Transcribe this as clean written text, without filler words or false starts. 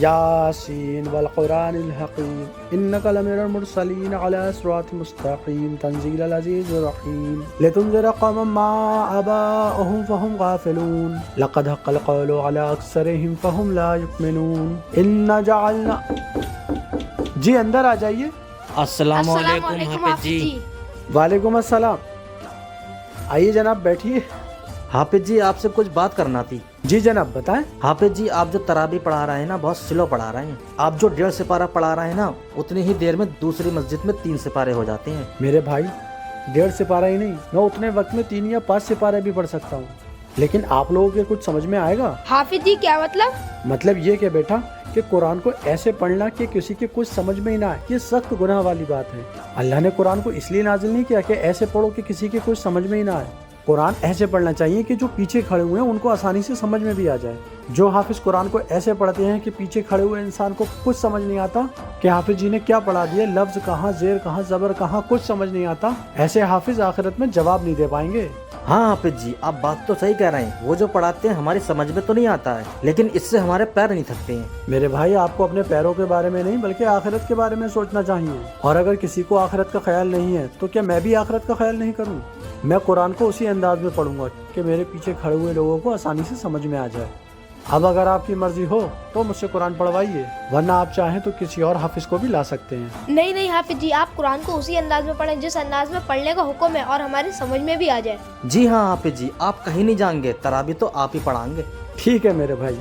یاسین والقرآن الحکیم انک لمن المرسلین علی صراط مستقیم تنزیل العزیز الرحیم لتنذر قوما ما آباؤهم فهم غافلون لقد حق القول على اکثرهم فهم لا یؤمنون انا جعلنا. جی اندر آ جائیے. السلام علیکم حافظ جی. وعلیکم السلام. آئیے جناب بیٹھیے. حافظ جی آپ سے کچھ بات کرنا تھی. جی جناب بتائیں. حافظ جی آپ جو تراویح پڑھا رہے ہیں نا بہت سلو پڑھا رہے ہیں. آپ جو 1.5 سپارہ پڑھا رہے ہیں نا اتنی ہی دیر میں دوسری مسجد میں 3 سپارے ہو جاتے ہیں. میرے بھائی 1.5 سپارہ ہی نہیں، میں اتنے وقت میں 3 یا 5 سپارے بھی پڑھ سکتا ہوں. لیکن آپ لوگوں کے کچھ سمجھ میں آئے گا؟ حافظ جی کیا مطلب؟ مطلب یہ کہ بیٹا کہ قرآن کو ایسے پڑھنا کہ کسی کے کچھ سمجھ میں ہی نہ آئے، یہ سخت گناہ والی بات ہے. اللہ نے قرآن کو اس لیے نازل نہیں کیا کہ ایسے پڑھو کہ کسی کے کچھ سمجھ میں ہی نہ آئے. قرآن ایسے پڑھنا چاہیے کہ جو پیچھے کھڑے ہوئے ہیں ان کو آسانی سے سمجھ میں بھی آ جائے. جو حافظ قرآن کو ایسے پڑھتے ہیں کہ پیچھے کھڑے ہوئے انسان کو کچھ سمجھ نہیں آتا کہ حافظ جی نے کیا پڑھا دیا، لفظ کہاں، زیر کہاں، زبر کہاں، کچھ سمجھ نہیں آتا، ایسے حافظ آخرت میں جواب نہیں دے پائیں گے. ہاں حافظ جی آپ بات تو صحیح کہہ رہے ہیں. وہ جو پڑھاتے ہیں ہماری سمجھ میں تو نہیں آتا ہے لیکن اس سے ہمارے پیر نہیں تھکتے ہیں. میرے بھائی آپ کو اپنے پیروں کے بارے میں نہیں بلکہ آخرت کے بارے میں سوچنا چاہیے. اور اگر کسی کو آخرت کا خیال نہیں ہے تو کیا میں بھی آخرت کا خیال نہیں کروں؟ میں قرآن کو اسی انداز میں پڑھوں گا کہ میرے پیچھے کھڑے ہوئے لوگوں کو آسانی سے سمجھ میں آ جائے. اب اگر آپ کی مرضی ہو تو مجھ سے قرآن پڑھوائیے، ورنہ آپ چاہیں تو کسی اور حافظ کو بھی لا سکتے ہیں. نہیں حافظ جی آپ قرآن کو اسی انداز میں پڑھیں جس انداز میں پڑھنے کا حکم ہے اور ہماری سمجھ میں بھی آ جائے. جی ہاں حافظ جی آپ کہیں نہیں جائیں گے، تراویح تو آپ ہی پڑھائیں گے. ٹھیک ہے میرے بھائی.